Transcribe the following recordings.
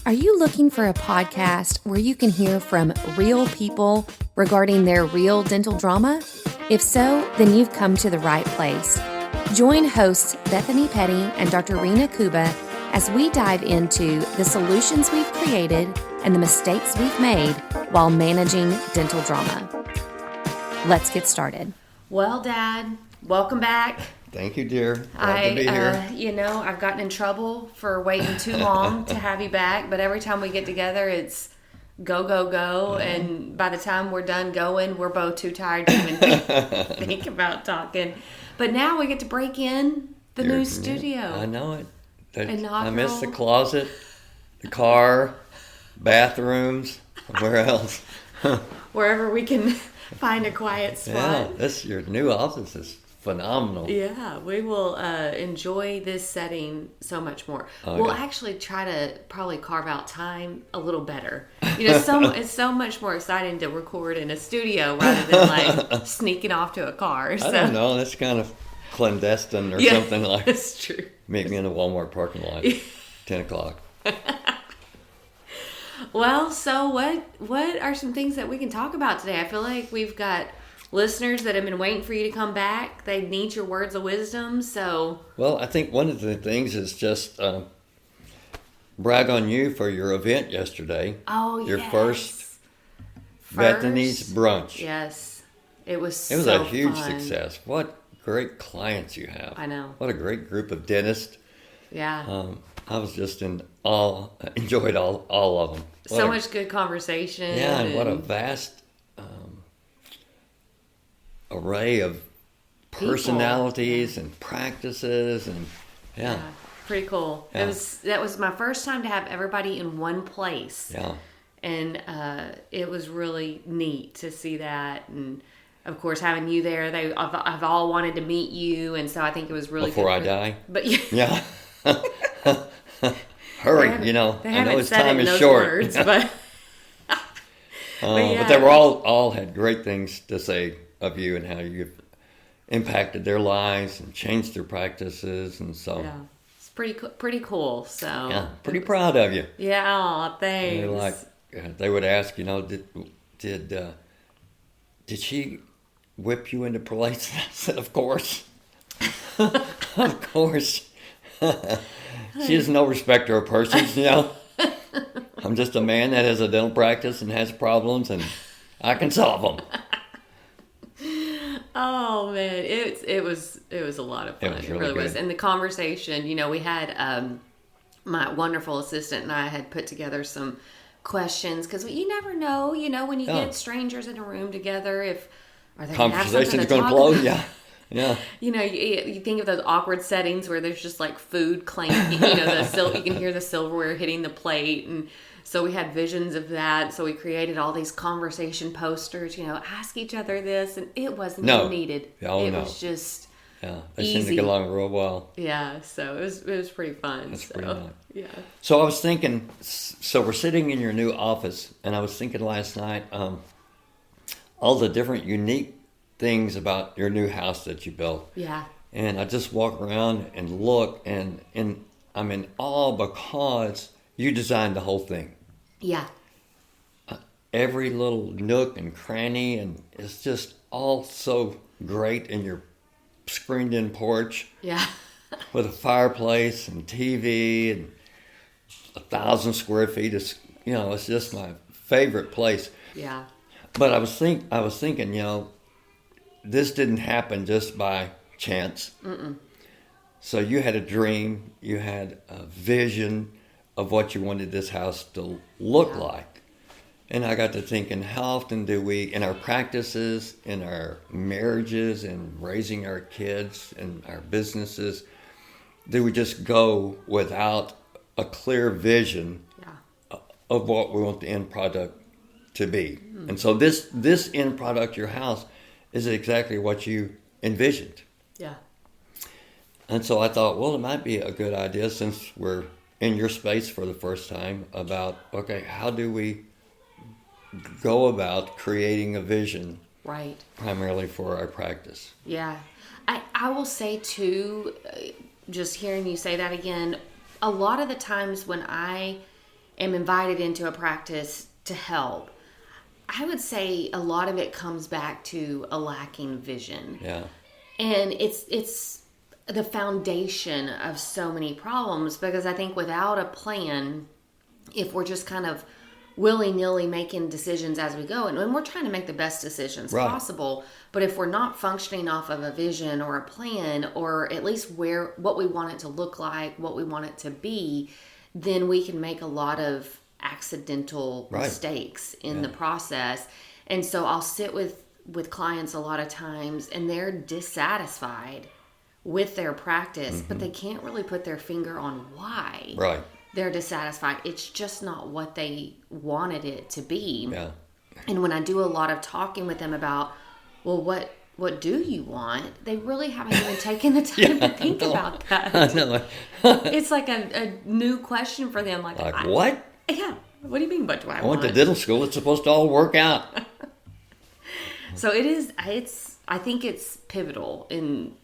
Are you looking for a podcast where you can hear from real people regarding their real dental drama? If so, then you've come to the right place. Join hosts Bethany Petty and Dr. Rena Kuba as we dive into the solutions we've created and the mistakes we've made while managing dental drama. Let's get started. Well, Dad, welcome back. Thank you, dear. Glad to be here. I've gotten in trouble for waiting too long to have you back, but every time we get together, it's go, go, go, and by the time we're done going, we're both too tired to even think about talking. But now we get to break in the new studio. I know it. I miss the closet, the car, bathrooms, where else? Wherever we can find a quiet spot. Yeah, your new office is phenomenal. Yeah, we will enjoy this setting so much more. We'll actually try to probably carve out time a little better. It's so much more exciting to record in a studio rather than like sneaking off to a car. So. I don't know. That's kind of clandestine or something like. That's true. Meet me in the Walmart parking lot, 10 o'clock. Well, so what are some things that we can talk about today? I feel like we've got listeners that have been waiting for you to come back. They need your words of wisdom, so... Well, I think one of the things is just brag on you for your event yesterday. Oh, yes. Your first Bethany's brunch. Yes. It was a huge success. What great clients you have. I know. What a great group of dentists. Yeah. I was just enjoyed all of them. So much good conversation. Yeah, and what a vast array of personalities and practices, and yeah, pretty cool. Yeah. That was my first time to have everybody in one place. Yeah, and it was really neat to see that, and of course having you there, I've all wanted to meet you, and so I think it was really before good I die. But yeah. Hurry, I know his time is short. Words, but but they were all had great things to say of you and how you've impacted their lives and changed their practices, and so it's pretty cool. So yeah, pretty proud of you. Yeah, thanks. They would ask, did she whip you into place? I said, of course, of course. She is no respecter of persons, I'm just a man that has a dental practice and has problems, and I can solve them. Oh man, it was a lot of fun. It really was. And the conversation, we had my wonderful assistant and I had put together some questions, because you never know, when you get strangers in a room together, are they conversation's going to flow. Yeah. You think of those awkward settings where there's just like food clanking, you can hear the silverware hitting the plate, and so we had visions of that. So we created all these conversation posters, ask each other this, and it wasn't even needed. It was just they seem to get along real well. Yeah, so it was pretty fun. That's pretty nice. Yeah. So I was thinking, we're sitting in your new office, and I was thinking last night, all the different unique things about your new house that you built. Yeah. And I just walk around and look, and I'm in awe because you designed the whole thing. Yeah. Every little nook and cranny, and it's just all so great in your screened-in porch. Yeah. With a fireplace and TV and 1,000 square feet. It's just my favorite place. Yeah. But I was thinking, this didn't happen just by chance. Mm-mm. So you had a dream, you had a vision of what you wanted this house to look like. And I got to thinking, how often do we, in our practices, in our marriages, in raising our kids, in our businesses, do we just go without a clear vision of what we want the end product to be? Mm. And so this end product, your house, is exactly what you envisioned. Yeah. And so I thought, well, it might be a good idea, since we're in your space for the first time, about, how do we go about creating a vision primarily for our practice? Yeah. I will say, too, just hearing you say that again, a lot of the times when I am invited into a practice to help, I would say a lot of it comes back to a lacking vision. Yeah. And it's the foundation of so many problems, because I think without a plan, if we're just kind of willy-nilly making decisions as we go, and we're trying to make the best decisions possible, but if we're not functioning off of a vision or a plan, or at least what we want it to look like, what we want it to be, then we can make a lot of accidental mistakes in the process. And so I'll sit with clients a lot of times, and they're dissatisfied with their practice, but they can't really put their finger on why they're dissatisfied. It's just not what they wanted it to be. Yeah. And when I do a lot of talking with them about, well, what do you want? They really haven't even taken the time to think about that. I know. It's like a new question for them. Like what? Yeah. What do you mean, what do I want? I went to dental school. It's supposed to all work out. So I think it's pivotal in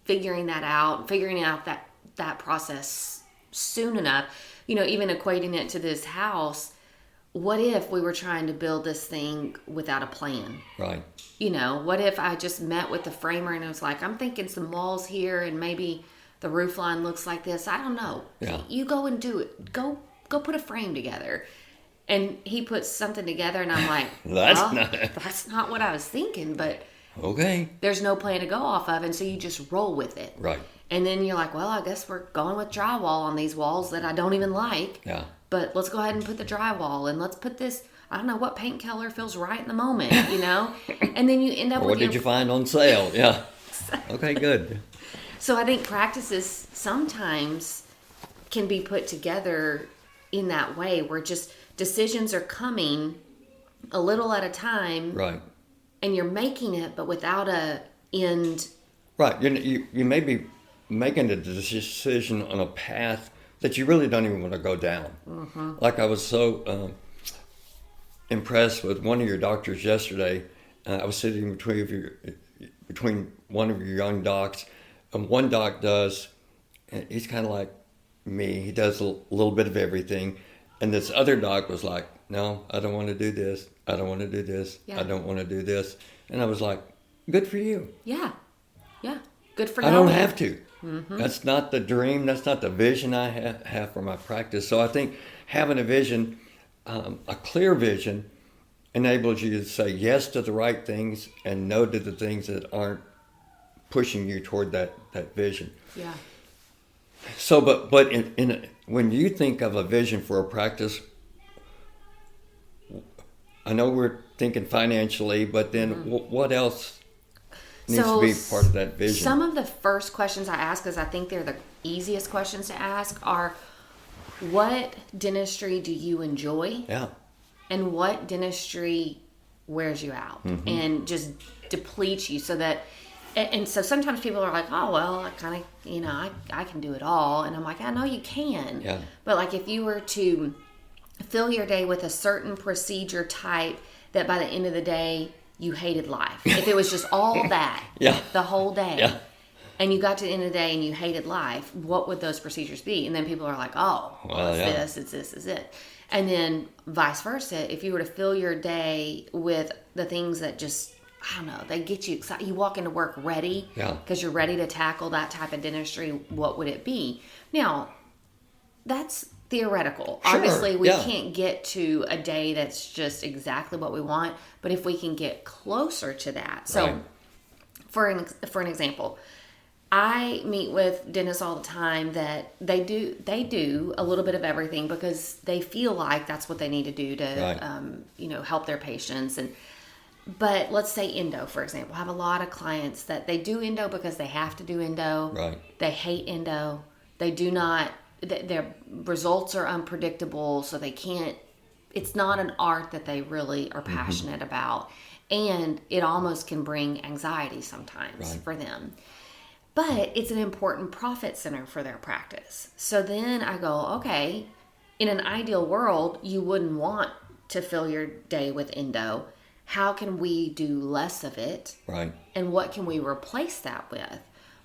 figuring out that process soon enough. Even equating it to this house, what if we were trying to build this thing without a plan? Right. What if I just met with the framer and I was like, I'm thinking some walls here and maybe the roof line looks like this. I don't know. Yeah. You go and do it. Go put a frame together. And he puts something together and I'm like, that's not what I was thinking, but okay. There's no plan to go off of, and so you just roll with it. Right. And then you're like, well, I guess we're going with drywall on these walls that I don't even like. Yeah. But let's go ahead and put the drywall, and let's put this, I don't know what paint color feels right in the moment, And then you end up with what did you find on sale? Yeah. Okay, good. So I think practices sometimes can be put together in that way, where just decisions are coming a little at a time. Right. And you're making it, but without a end. Right. You may be making a decision on a path that you really don't even want to go down. Mm-hmm. Like I was so impressed with one of your doctors yesterday. I was sitting between one of your young docs, and one doc does, and he's kind of like me. He does a little bit of everything, and this other doc was like, no, I don't want to do this. I don't want to do this. Yeah. I don't want to do this. And I was like, good for you. Yeah. Yeah. Good for you. I don't have to. Mm-hmm. That's not the dream. That's not the vision I have for my practice. So I think having a vision, a clear vision, enables you to say yes to the right things and no to the things that aren't pushing you toward that vision. Yeah. So, but when you think of a vision for a practice, I know we're thinking financially, but then what else needs to be part of that vision? Some of the first questions I ask, because I think they're the easiest questions to ask, are what dentistry do you enjoy? Yeah. And what dentistry wears you out and just depletes you, so that, and so sometimes people are like, oh, well, I kind of, I can do it all. And I'm like, I know you can. Yeah. But like if you were to fill your day with a certain procedure type that by the end of the day you hated life. If it was just all that the whole day, and you got to the end of the day and you hated life, what would those procedures be? And then people are like, oh, well, it's this is it. And then vice versa, if you were to fill your day with the things that just, I don't know, they get you excited, you walk into work ready because you're ready to tackle that type of dentistry, what would it be? Now, that's theoretical. Sure. Obviously, we can't get to a day that's just exactly what we want, but if we can get closer to that. So, for an example, I meet with dentists all the time that they do a little bit of everything because they feel like that's what they need to do to help their patients. But let's say endo, for example. I have a lot of clients that they do endo because they have to do endo. Right. They hate endo. They do not. Their results are unpredictable, so they can't. It's not an art that they really are passionate about, and it almost can bring anxiety sometimes for them. But it's an important profit center for their practice. So then I go, okay, in an ideal world, you wouldn't want to fill your day with endo. How can we do less of it? Right. And what can we replace that with?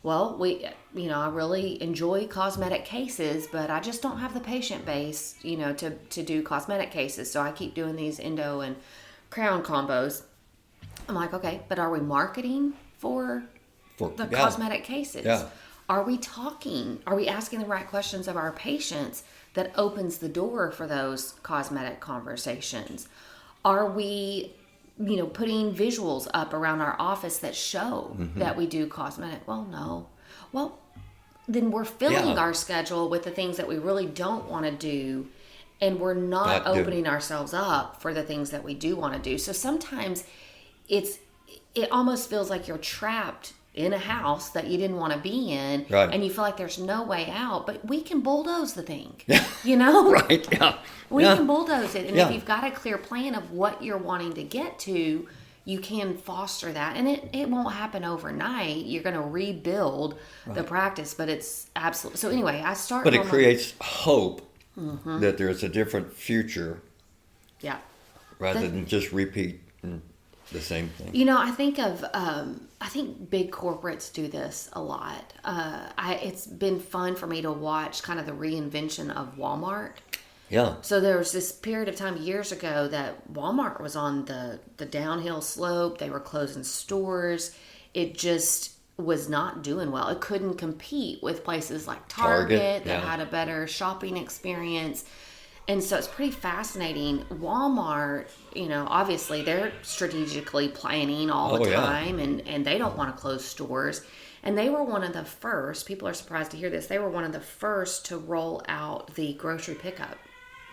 well, I really enjoy cosmetic cases, but I just don't have the patient base, to do cosmetic cases. So I keep doing these endo and crown combos. I'm like, okay, but are we marketing for the cosmetic cases? Yeah. Are we talking? Are we asking the right questions of our patients that opens the door for those cosmetic conversations? Are we, putting visuals up around our office that show that we do cosmetic? Well, no. Well, then we're filling our schedule with the things that we really don't want to do, and we're not opening ourselves up for the things that we do want to do. So sometimes it almost feels like you're trapped in a house that you didn't want to be in, and you feel like there's no way out, but we can bulldoze the thing, Right, yeah. We can bulldoze it, and if you've got a clear plan of what you're wanting to get to, you can foster that, and it won't happen overnight. You're going to rebuild the practice, but it's absolutely, so anyway, but it creates hope that there's a different future, rather than just repeat the same thing. I think I think big corporates do this a lot. It's been fun for me to watch kind of the reinvention of Walmart. Yeah. So there was this period of time years ago that Walmart was on the downhill slope. They were closing stores. It just was not doing well. It couldn't compete with places like Target that had a better shopping experience. And so it's pretty fascinating. Walmart, obviously they're strategically planning all the time, and they don't want to close stores. And they were one of the first, people are surprised to hear this, they were one of the first to roll out the grocery pickup.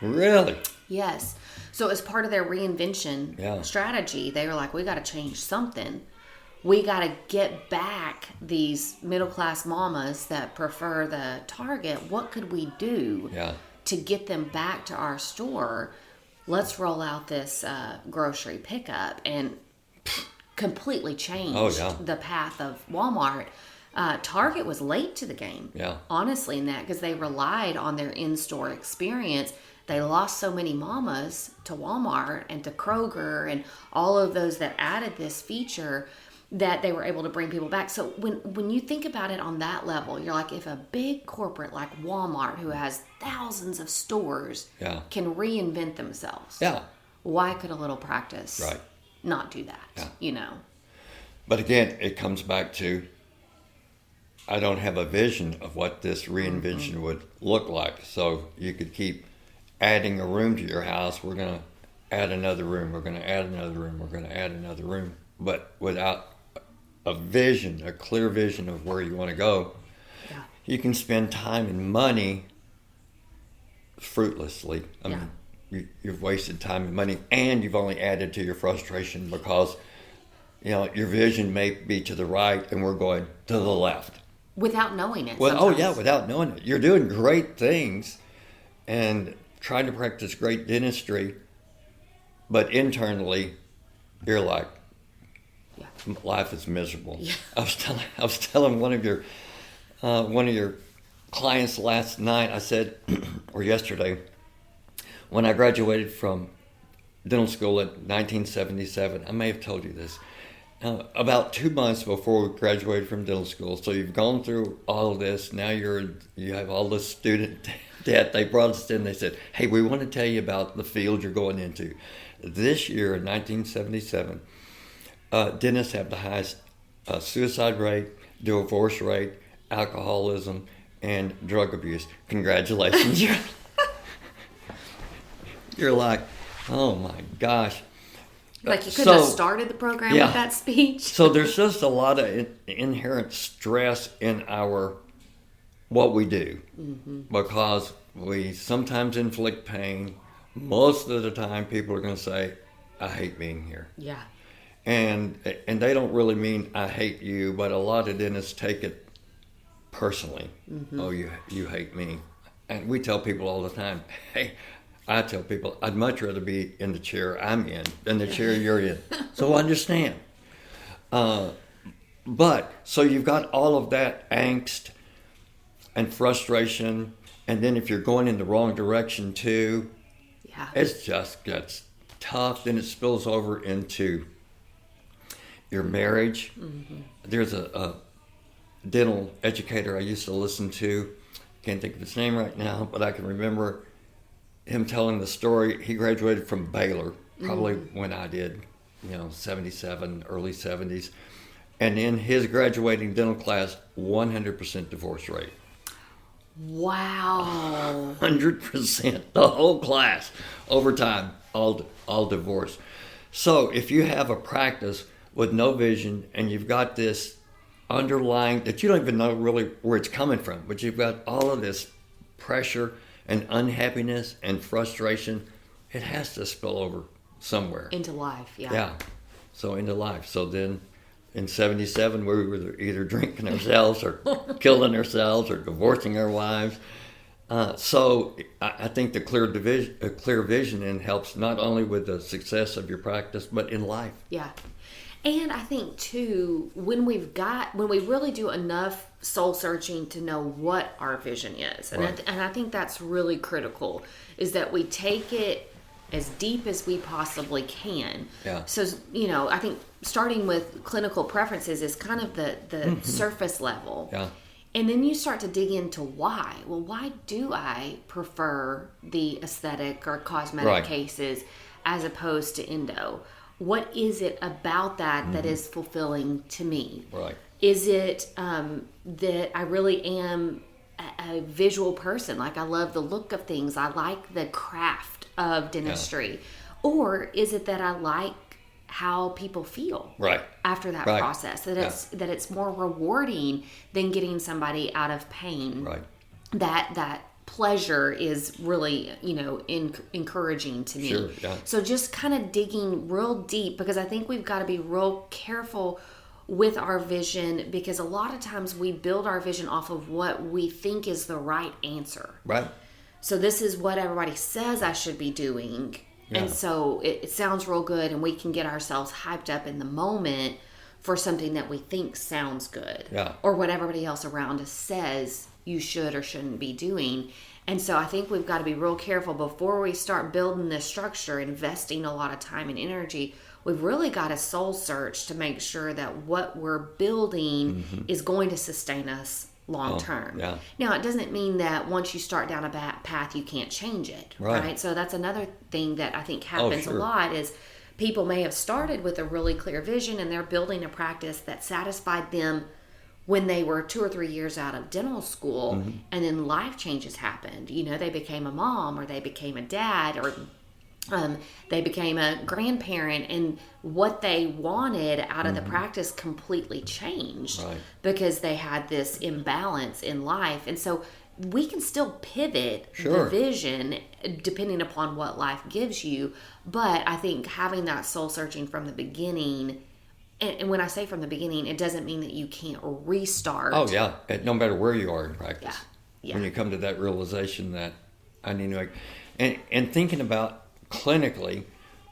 Really? Yes. So as part of their reinvention strategy, they were like, we got to change something. We got to get back these middle-class mamas that prefer the Target. What could we do to get them back to our store? Let's roll out this grocery pickup, and completely changed the path of Walmart. Target was late to the game, honestly, in that, because they relied on their in-store experience. They lost so many mamas to Walmart and to Kroger and all of those that added this feature that they were able to bring people back. So when you think about it on that level, you're like, if a big corporate like Walmart, who has thousands of stores, can reinvent themselves, why could a little practice not do that? But again, it comes back to, I don't have a vision of what this reinvention would look like. So you could keep adding a room to your house. We're going to add another room. We're going to add another room. We're going to add another room. But without a vision, a clear vision of where you want to go, you can spend time and money fruitlessly. I mean, you've wasted time and money, and you've only added to your frustration because, your vision may be to the right and we're going to the left. Without knowing it. Well, without knowing it. You're doing great things and trying to practice great dentistry, but internally, you're like, life is miserable. I was telling one of your clients last night. I said, or yesterday, when I graduated from dental school in 1977, I may have told you this, about 2 months before we graduated from dental school. So you've gone through all of this. Now you have all this student debt. They brought us in. They said, hey, we want to tell you about the field you're going into. This year in 1977, dentists have the highest suicide rate, divorce rate, alcoholism, and drug abuse. Congratulations. You're like, oh my gosh. Like you couldn't have started the program with that speech. So there's just a lot of inherent stress in what we do, because we sometimes inflict pain. Most of the time people are going to say, I hate being here. Yeah. And they don't really mean I hate you, but a lot of dentists take it personally. Oh, you hate me. And we tell people all the time, hey, I tell people I'd much rather be in the chair I'm in than the chair you're in. So understand. But so you've got all of that angst and frustration, and then if you're going in the wrong direction too, it just gets tough. Then it spills over into your marriage. There's a dental educator I used to listen to. Can't think of his name right now, but I can remember him telling the story. He graduated from Baylor, probably when I did, 77, early 70s. And in his graduating dental class, 100% divorce rate. Wow. 100%, the whole class, over time, all divorced. So if you have a practice with no vision and you've got this underlying, that you don't even know really where it's coming from, but you've got all of this pressure and unhappiness and frustration, it has to spill over somewhere. Into life, yeah. Yeah, so into life. So then in 77, we were either drinking ourselves or killing ourselves or divorcing our wives. So I think the clear vision then helps not only with the success of your practice, but in life. Yeah. And I think too, when we really do enough soul searching to know what our vision is, and Right. I think that's really critical, is that we take it as deep as we possibly can. Yeah. So, I think starting with clinical preferences is kind of the surface level. Yeah. And then you start to dig into why. Well, why do I prefer the aesthetic or cosmetic Right. cases as opposed to endo? What is it about that is fulfilling to me? Right. Is it that I really am a visual person? Like, I love the look of things. I like the craft of dentistry. Or is it that I like how people feel Right. after that Right. process? That it's more rewarding than getting somebody out of pain. Right. That pleasure is really, encouraging to me. Sure, yeah. So just kind of digging real deep, because I think we've got to be real careful with our vision, because a lot of times we build our vision off of what we think is the right answer. Right. So this is what everybody says I should be doing. Yeah. And so it sounds real good, and we can get ourselves hyped up in the moment for something that we think sounds good. Yeah. Or what everybody else around us says you should or shouldn't be doing. And so I think we've got to be real careful before we start building this structure, investing a lot of time and energy. We've really got to soul search to make sure that what we're building is going to sustain us long term. Yeah. Now, it doesn't mean that once you start down a path, you can't change it, Right. right? So that's another thing that I think happens sure. a lot is people may have started with a really clear vision, and they're building a practice that satisfied them when they were 2 or 3 years out of dental school, and then life changes happened. They became a mom, or they became a dad, or they became a grandparent, and what they wanted out of the practice completely changed. Right. Because they had this imbalance in life. And so we can still pivot Sure. the vision depending upon what life gives you. But I think having that soul searching from the beginning, and when I say from the beginning, it doesn't mean that you can't restart. Oh, yeah. No matter where you are in practice. Yeah. When you come to that realization that I need to make, and thinking about clinically,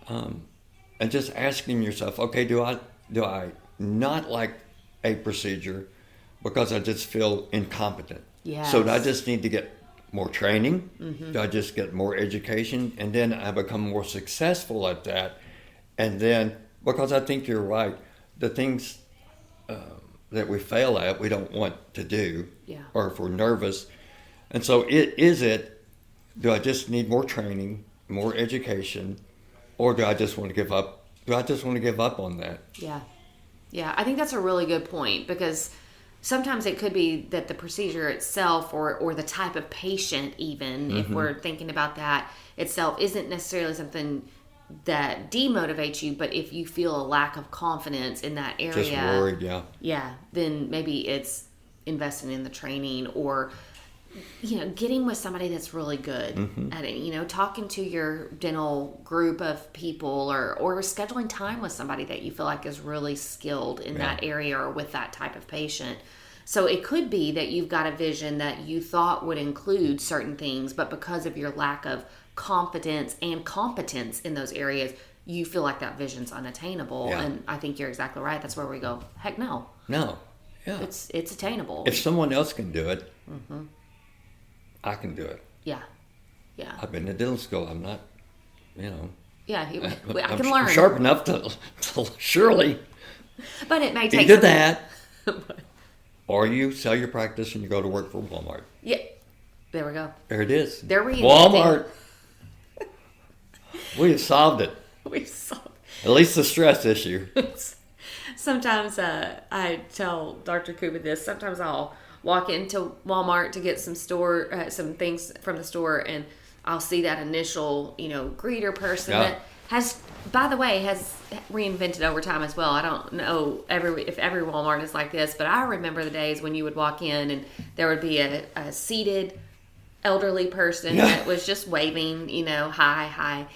and just asking yourself, okay, do I not like a procedure because I just feel incompetent? Yes. So do I just need to get more training? Do I just get more education? And then I become more successful at that. And then, because I think you're right, the things that we fail at, we don't want to do, or if we're nervous. And so do I just need more training, more education, or do I just want to give up? Do I just want to give up on that? Yeah, I think that's a really good point, because sometimes it could be that the procedure itself, or the type of patient even, if we're thinking about that itself, isn't necessarily something that demotivates you, but if you feel a lack of confidence in that area, Just worried, then maybe it's investing in the training, or getting with somebody that's really good at it, talking to your dental group of people, or scheduling time with somebody that you feel like is really skilled in that area or with that type of patient. So it could be that you've got a vision that you thought would include certain things, but because of your lack of confidence and competence in those areas, you feel like that vision's unattainable. Yeah. And I think you're exactly right. That's where we go, heck no. No. Yeah. It's attainable. If someone else can do it, I can do it. Yeah. I've been to dental school. I'm not, Yeah, I I'm can learn. sharp enough to surely But it may take either that or you sell your practice and you go to work for Walmart. Yeah. There we go. There it is. They're reinventing. Walmart. We have solved it. We've solved At least the stress issue. Sometimes I tell Dr. Kuba this. Sometimes I'll walk into Walmart to get some things from the store, and I'll see that initial, greeter person that has, by the way, has reinvented over time as well. I don't know if every Walmart is like this, but I remember the days when you would walk in and there would be a seated elderly person that was just waving, hi.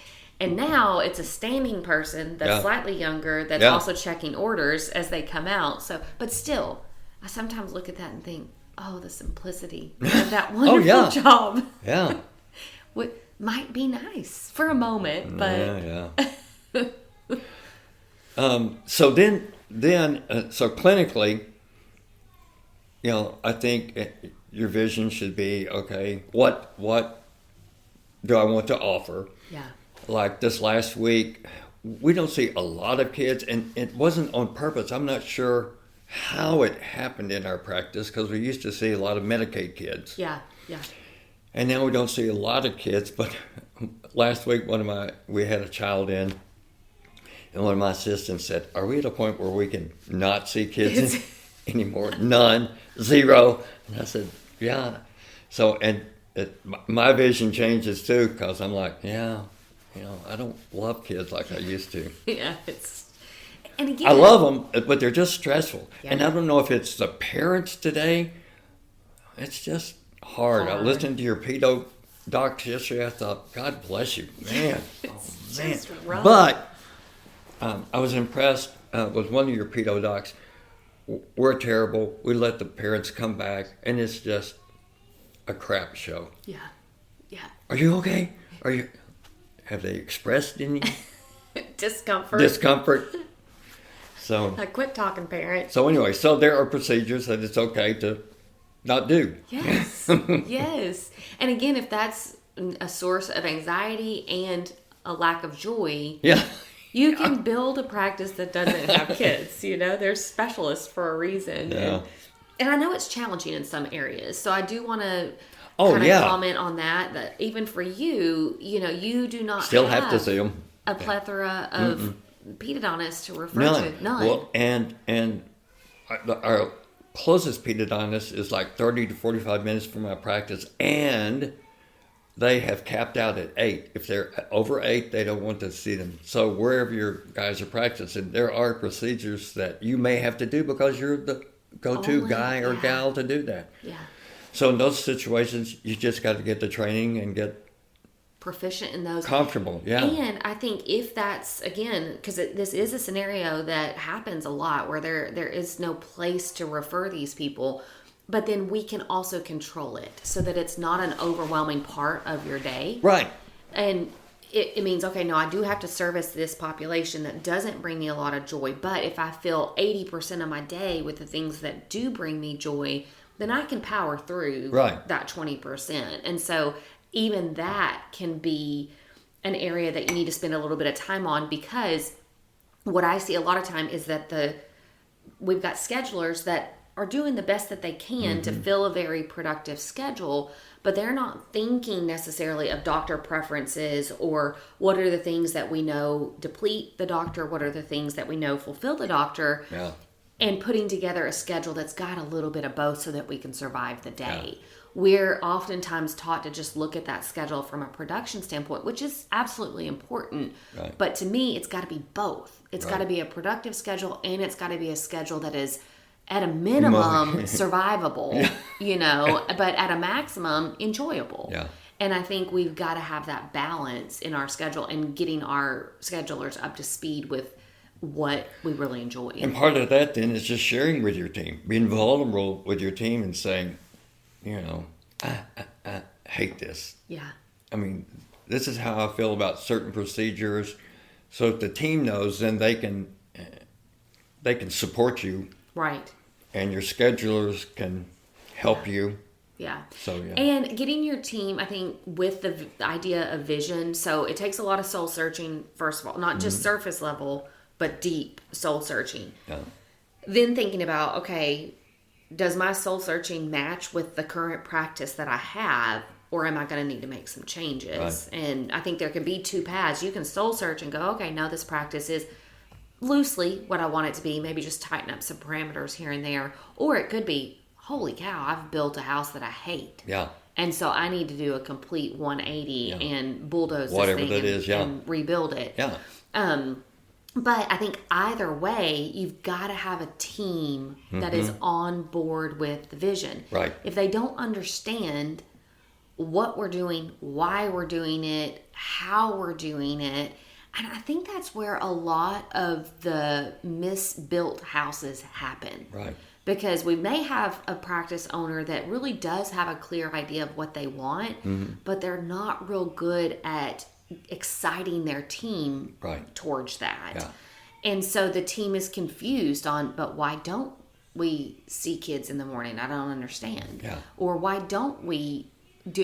And now it's a standing person that's slightly younger that's also checking orders as they come out. So, but still, I sometimes look at that and think, oh, the simplicity of that wonderful job. Yeah. Might be nice for a moment, but... So clinically, I think your vision should be, okay, what do I want to offer? Yeah. Like this last week, we don't see a lot of kids, and it wasn't on purpose. I'm not sure how it happened in our practice, because we used to see a lot of Medicaid kids. Yeah. And now we don't see a lot of kids, but last week we had a child in, and one of my assistants said, "Are we at a point where we can not see kids anymore? None, zero." And I said, "Yeah." So, my vision changes too, because I'm like, I don't love kids like I used to. Yeah, and again, I love them, but they're just stressful. Yeah. And I don't know if it's the parents today. It's just hard. I listened to your pedo docs yesterday. I thought, God bless you, man. It's just rough. But I was impressed with one of your pedo docs. We're terrible. We let the parents come back, and it's just a crap show. Yeah. Are you okay? Have they expressed any discomfort? So Quit talking, parent. So anyway, there are procedures that it's okay to not do. Yes. Yes. And again, if that's a source of anxiety and a lack of joy, you can build a practice that doesn't have kids. There's specialists for a reason. Yeah. And I know it's challenging in some areas. So I do want to comment on that even for you, you do not have to see them. A plethora of pedodontists to refer to. None. Well, and our closest pedodontist is like 30 to 45 minutes from my practice, and they have capped out at 8. If they're over 8, they don't want to see them. So wherever your guys are practicing, there are procedures that you may have to do because you're the go-to guy or gal to do that. Yeah. So in those situations, you just got to get the training and get proficient in those. Comfortable, yeah. And I think if that's, again, because this is a scenario that happens a lot where there is no place to refer these people, but then we can also control it so that it's not an overwhelming part of your day. Right. And it means, okay, no, I do have to service this population that doesn't bring me a lot of joy, but if I fill 80% of my day with the things that do bring me joy, then I can power through that 20%. And so even that can be an area that you need to spend a little bit of time on, because what I see a lot of time is that we've got schedulers that are doing the best that they can to fill a very productive schedule, but they're not thinking necessarily of doctor preferences or what are the things that we know deplete the doctor, what are the things that we know fulfill the doctor, and putting together a schedule that's got a little bit of both so that we can survive the day. Yeah. We're oftentimes taught to just look at that schedule from a production standpoint, which is absolutely important. Right. But to me, it's got to be both. It's got to be a productive schedule, and it's got to be a schedule that is at a minimum survivable, but at a maximum enjoyable. Yeah. And I think we've got to have that balance in our schedule and getting our schedulers up to speed with what we really enjoy. And part of that then is just sharing with your team, being vulnerable with your team and saying, I hate this. Yeah. I mean, this is how I feel about certain procedures. So if the team knows, then they can support you. Right. And your schedulers can help you. Yeah. So, yeah. And getting your team, I think, with the idea of vision. So it takes a lot of soul searching, first of all, not just surface level, but deep soul searching. Yeah. Then thinking about, okay, does my soul searching match with the current practice that I have, or am I going to need to make some changes? Right. And I think there can be two paths. You can soul search and go, okay, no, this practice is loosely what I want it to be, maybe just tighten up some parameters here and there. Or it could be, holy cow, I've built a house that I hate. Yeah. And so I need to do a complete 180 and bulldoze Whatever this thing that is, and rebuild it. Yeah. But I think either way, you've got to have a team that is on board with the vision. Right. If they don't understand what we're doing, why we're doing it, how we're doing it, and I think that's where a lot of the misbuilt houses happen. Right. Because we may have a practice owner that really does have a clear idea of what they want, but they're not real good at exciting their team towards that. Yeah. And so the team is confused on, but why don't we see kids in the morning? I don't understand. Yeah. Or why don't we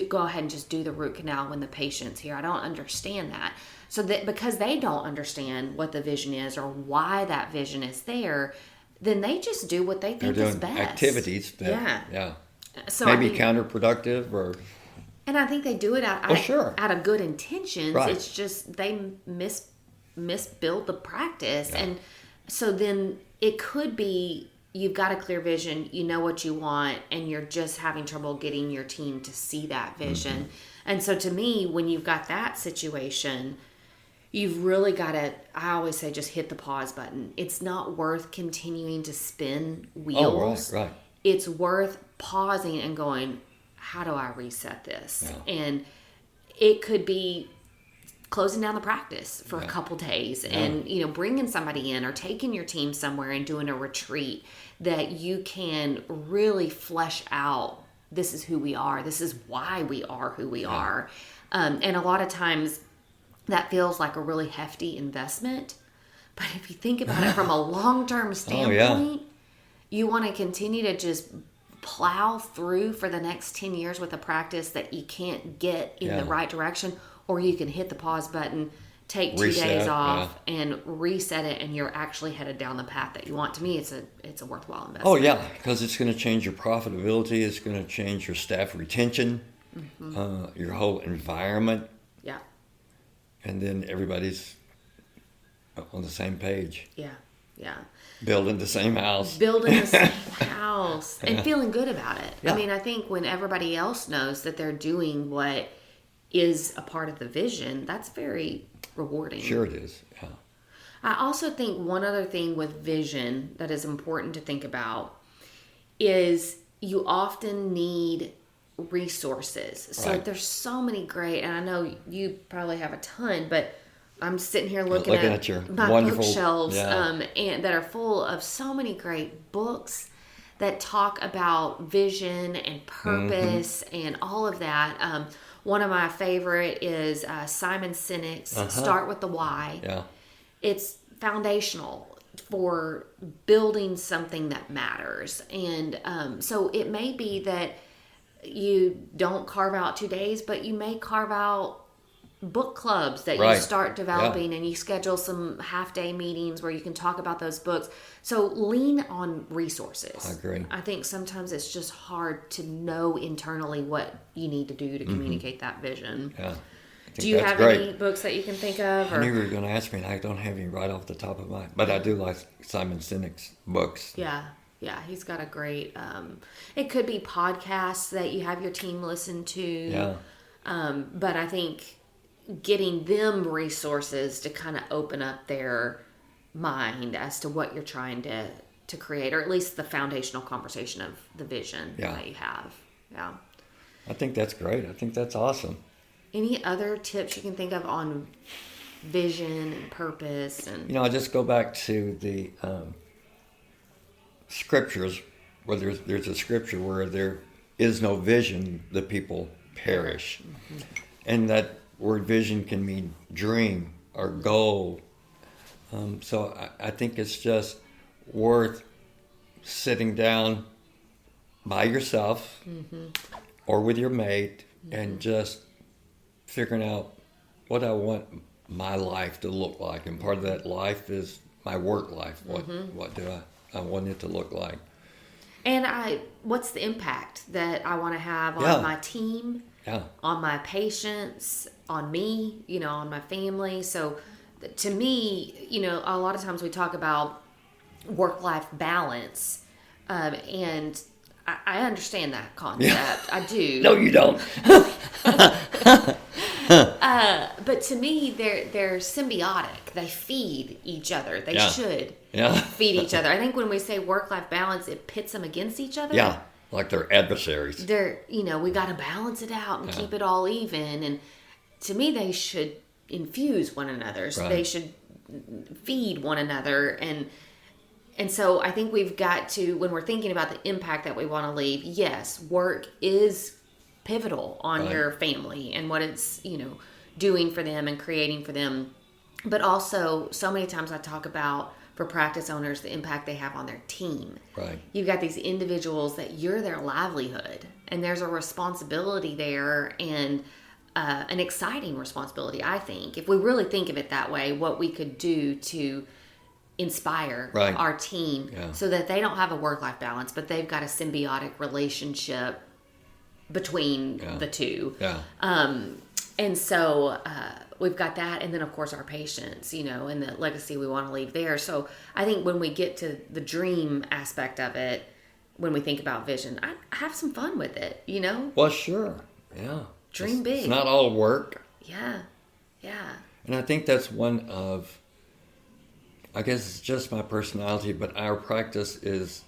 go ahead and just do the root canal when the patient's here? I don't understand that. So that because they don't understand what the vision is or why that vision is there, then they just do what they think is best. Activities that, So maybe counterproductive or... And I think they do it out of good intentions. Right. It's just they misbuild the practice. And so then it could be you've got a clear vision, you know what you want, and you're just having trouble getting your team to see that vision. And so to me, when you've got that situation, you've really got to, I always say, just hit the pause button. It's not worth continuing to spin wheels. Oh, right. It's worth pausing and going, how do I reset this? Yeah. And it could be closing down the practice for a couple days and, bringing somebody in or taking your team somewhere and doing a retreat that you can really flesh out. This is who we are. This is why we are who we are. And a lot of times that feels like a really hefty investment. But if you think about it from a long-term standpoint, you want to continue to just plow through for the next 10 years with a practice that you can't get in the right direction, or you can hit the pause button, take 2 days off and reset it, and you're actually headed down the path that you want. To me, it's a worthwhile investment. Oh yeah, because it's going to change your profitability. It's going to change your staff retention, your whole environment. Yeah. And then everybody's on the same page. Yeah. Building the same house. And feeling good about it. Yeah. I mean, I think when everybody else knows that they're doing what is a part of the vision, that's very rewarding. Sure it is. Yeah. I also think one other thing with vision that is important to think about is you often need resources. So there's so many great, and I know you probably have a ton, but I'm sitting here looking at your my wonderful bookshelves and that are full of so many great books that talk about vision and purpose and all of that. One of my favorite is Simon Sinek's Start with the Why. Yeah. It's foundational for building something that matters. And so it may be that you don't carve out 2 days, but you may carve out book clubs that you start developing and you schedule some half-day meetings where you can talk about those books. So lean on resources. I agree. I think sometimes it's just hard to know internally what you need to do to communicate that vision. Yeah. Do you have any books that you can think of? I knew you were going to ask me, and I don't have any right off the top of my... But I do like Simon Sinek's books. Yeah, he's got a great... it could be podcasts that you have your team listen to. Yeah. But I think getting them resources to kind of open up their mind as to what you're trying to create, or at least the foundational conversation of the vision that you have. Yeah. I think that's great. I think that's awesome. Any other tips you can think of on vision and purpose? And I just go back to the scriptures, where there's a scripture where there is no vision, the people perish. And that word vision can mean dream or goal. So I think it's just worth sitting down by yourself or with your mate and just figuring out what I want my life to look like. And part of that life is my work life. What do I want it to look like? And what's the impact that I want to have on Yeah. my team, Yeah. on my patients, on me, on my family. So to me, a lot of times we talk about work-life balance, and I understand that concept. Yeah. I do. No, you don't. But to me, they're symbiotic. They feed each other. They Yeah. should Yeah. feed each other. I think when we say work-life balance, it pits them against each other. Yeah. Like they're adversaries. We got to balance it out and keep it all even. And to me, they should infuse one another. So Right. they should feed one another. And so I think we've got to, when we're thinking about the impact that we want to leave, yes, work is pivotal on Right. your family and what it's, doing for them and creating for them. But also, so many times I talk about, for practice owners, the impact they have on their team. Right. You've got these individuals that you're their livelihood, and there's a responsibility there, and an exciting responsibility, I think. If we really think of it that way, what we could do to inspire Right. our team Yeah. so that they don't have a work-life balance, but they've got a symbiotic relationship between the two. Yeah. And so we've got that, and then of course our patients, and the legacy we want to leave there. So I think when we get to the dream aspect of it, when we think about vision, I have some fun with it, Well, sure. Yeah. Dream big. It's not all work. Yeah. And I think that's one of, I guess it's just my personality, but our practice is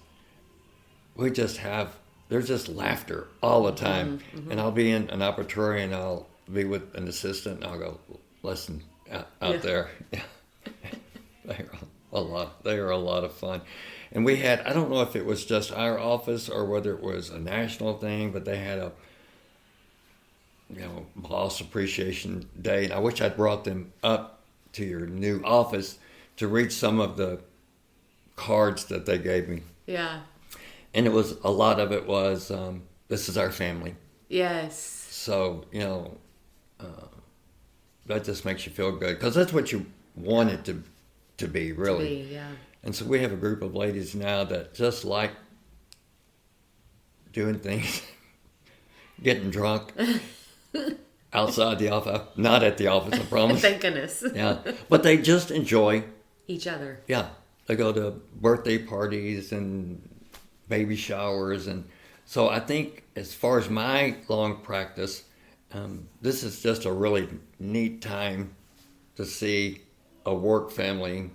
there's just laughter all the time. Mm-hmm. And I'll be in an operatory and I'll be with an assistant and I'll go, listen, out there. Yeah. They are a lot of fun. And we had, I don't know if it was just our office or whether it was a national thing, but they had a, boss appreciation day. And I wish I'd brought them up to your new office to read some of the cards that they gave me. Yeah. And a lot of it was, this is our family. Yes. So, that just makes you feel good. Because that's what you want it to be, really. Yeah. And so we have a group of ladies now that just like doing things, getting drunk outside the office. Not at the office, I promise. Thank goodness. Yeah. But they just enjoy. Each other. Yeah. They go to birthday parties and baby showers. And so I think as far as my long practice, this is just a really neat time to see a work family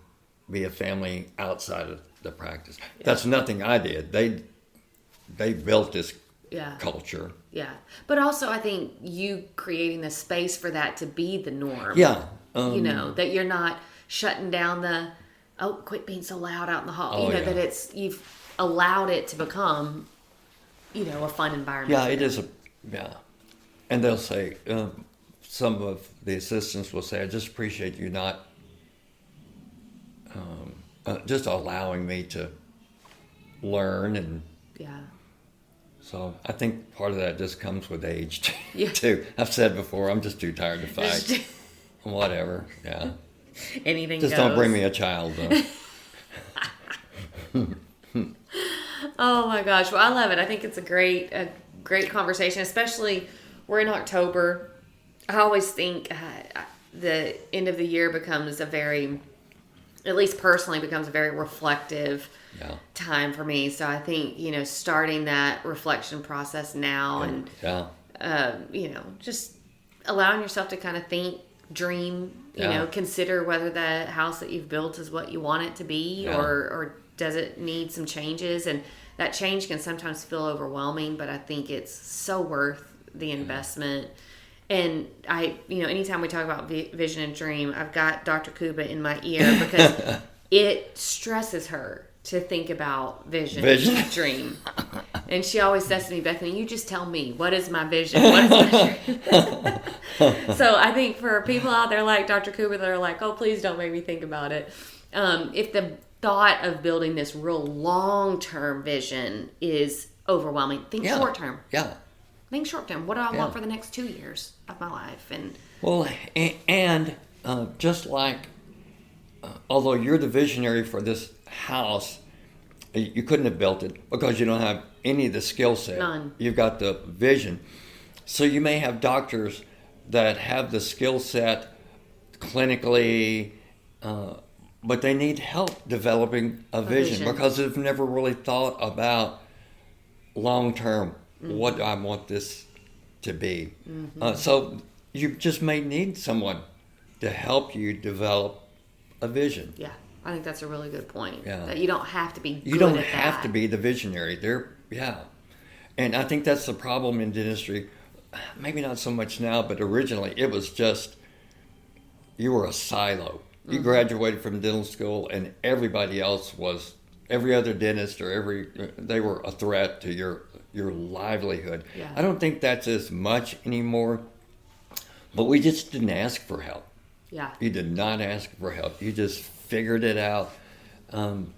be a family outside of the practice. Yeah. That's nothing I did. They built this culture. Yeah. But also I think you creating the space for that to be the norm. Yeah. That you're not shutting down quit being so loud out in the hall. That you've allowed it to become, a fun environment. Yeah, it is And they'll say, some of the assistants will say, I just appreciate you not just allowing me to learn. And so I think part of that just comes with age too. I've said before, I'm just too tired to fight. Whatever, yeah. Anything just goes. Don't bring me a child, though. Oh my gosh, well I love it. I think it's a great conversation, especially we're in October. I always think the end of the year becomes at least personally, becomes a very reflective time for me. So I think, starting that reflection process now and, just allowing yourself to kind of think, dream, consider whether the house that you've built is what you want it to be or does it need some changes. And that change can sometimes feel overwhelming, but I think it's so worth the investment. And anytime we talk about vision and dream, I've got Dr. Kuba in my ear because it stresses her to think about vision. And dream. And she always says to me, Bethany, you just tell me, what is my vision? What is my dream? So I think for people out there like Dr. Kuba that are like, oh, please don't make me think about it. If the thought of building this real long-term vision is overwhelming, think short-term. Yeah. Think short-term. What do I want for the next 2 years of my life? And just like, although you're the visionary for this house, You couldn't have built it because you don't have any of the skill set. None. You've got the vision. So you may have doctors that have the skill set clinically, but they need help developing a vision because they've never really thought about long term, what do I want this to be. So you just may need someone to help you develop a vision. Yeah, I think that's a really good point. Yeah. That you don't have to be good You don't at have that. to be the visionary. And I think that's the problem in dentistry. Maybe not so much now, but originally it was just, you were a silo. You graduated from dental school and everybody else was, every other dentist or they were a threat to your livelihood. Yeah. I don't think that's as much anymore, but we just didn't ask for help. Yeah. You did not ask for help. You just figured it out. And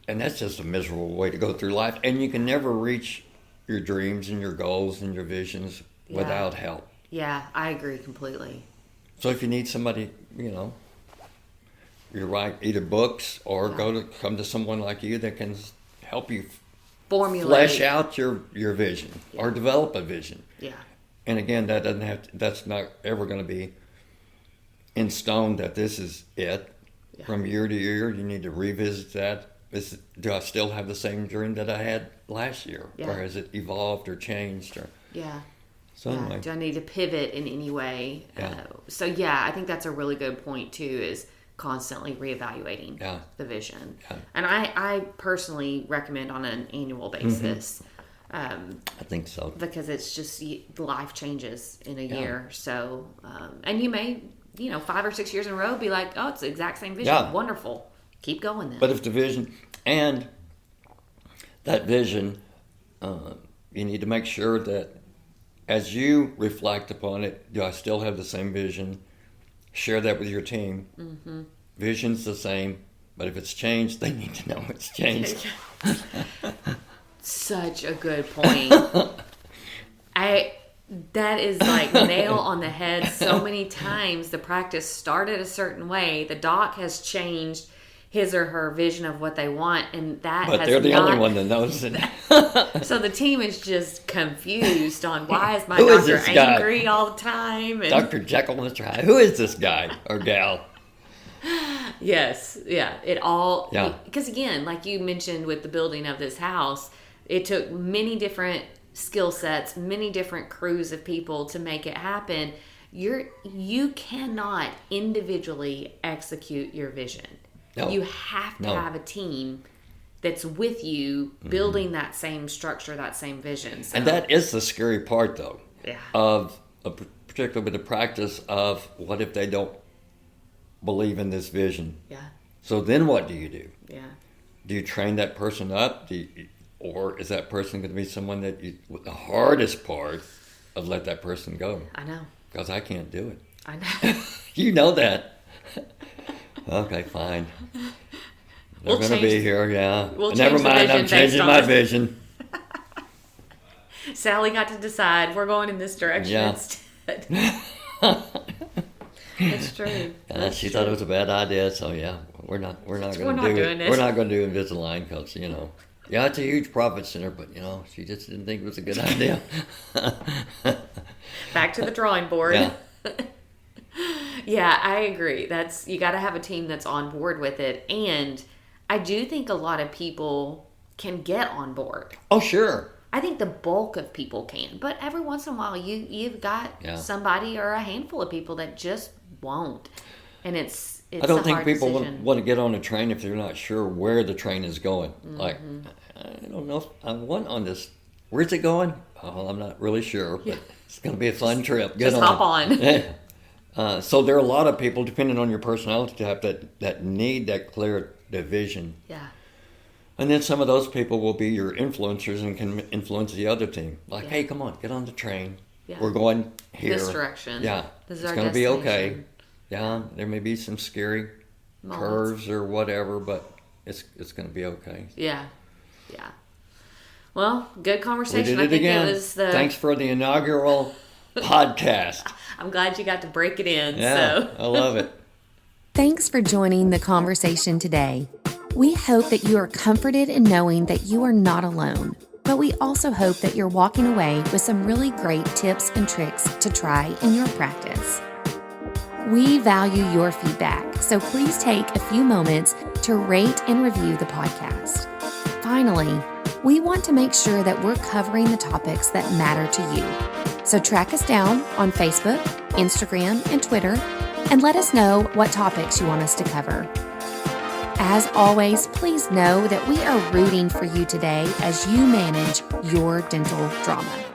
that's just a miserable way to go through life. And you can never reach your dreams and your goals and your visions without help. Yeah, I agree completely. So if you need somebody, you're right, either books or come to someone like you that can help you Formulate. flesh out your vision or develop a vision. Yeah. And again, that's not ever going to be in stone that this is it. Yeah. From year to year, you need to revisit that. Do I still have the same dream that I had last year? Yeah. Or has it evolved or changed? Yeah. So anyway. Do I need to pivot in any way? Yeah. I think that's a really good point too, is constantly reevaluating the vision. Yeah. And I personally recommend on an annual basis. I think so. Because it's just, life changes in a year. So, and you may, 5 or 6 years in a row be like, oh, it's the exact same vision. Yeah. Wonderful. Keep going then. But if the vision, and that vision, you need to make sure that as you reflect upon it, do I still have the same vision? Share that with your team. Mm-hmm. Vision's the same, but if it's changed, they need to know it's changed. Such a good point. That is like nail on the head. So many times the practice started a certain way. The doc has changed his or her vision of what they want, and but they're the only one that knows it. So the team is just confused on why is my Who is doctor this guy? angry all the time? And Dr. Jekyll, Mr. Hyde. Who is this guy or gal? yes, yeah, it all. Yeah. Because again, like you mentioned with the building of this house, it took many different skill sets, many different crews of people to make it happen. You cannot individually execute your vision. No. You have to have a team that's with you building that same structure, that same vision. So, And that is the scary part, though, yeah. particularly with the practice of what if they don't believe in this vision? Yeah. So then what do you do? Yeah. Do you train that person up? Or is that person going to be someone that the hardest part of let that person go? I know. Because I can't do it. I know. You know that. Okay, fine. They're going to be here, yeah. Never mind, I'm changing my vision. Sally got to decide we're going in this direction instead. It's true. She thought it was a bad idea, so we're not going to do it. We're not going to do Invisalign because it's a huge profit center, but she just didn't think it was a good idea. Back to the drawing board. Yeah. Yeah, I agree. You got to have a team that's on board with it, and I do think a lot of people can get on board. Oh, sure. I think the bulk of people can, but every once in a while you've got somebody or a handful of people that just won't, and it's I don't think people decision. want to get on a train if they're not sure where the train is going. Mm-hmm. Like, I don't know if I want on this. Where's it going? Oh, I'm not really sure, but it's going to be a fun trip. Just hop on. So there are a lot of people, depending on your personality type, that need that clear vision. Yeah. And then some of those people will be your influencers and can influence the other team. Like, hey, come on, get on the train. Yeah. We're going here. This direction. Yeah. This is it's going to be okay. Yeah, there may be some scary curves or whatever, but it's going to be okay. Yeah. Yeah. Well, good conversation. We did it again. It was Thanks for the inaugural podcast. I'm glad you got to break it in. Yeah, I love it. Thanks for joining the conversation today. We hope that you are comforted in knowing that you are not alone, but we also hope that you're walking away with some really great tips and tricks to try in your practice. We value your feedback, so please take a few moments to rate and review the podcast. Finally, we want to make sure that we're covering the topics that matter to you. So track us down on Facebook, Instagram, and Twitter, and let us know what topics you want us to cover. As always, please know that we are rooting for you today as you manage your dental drama.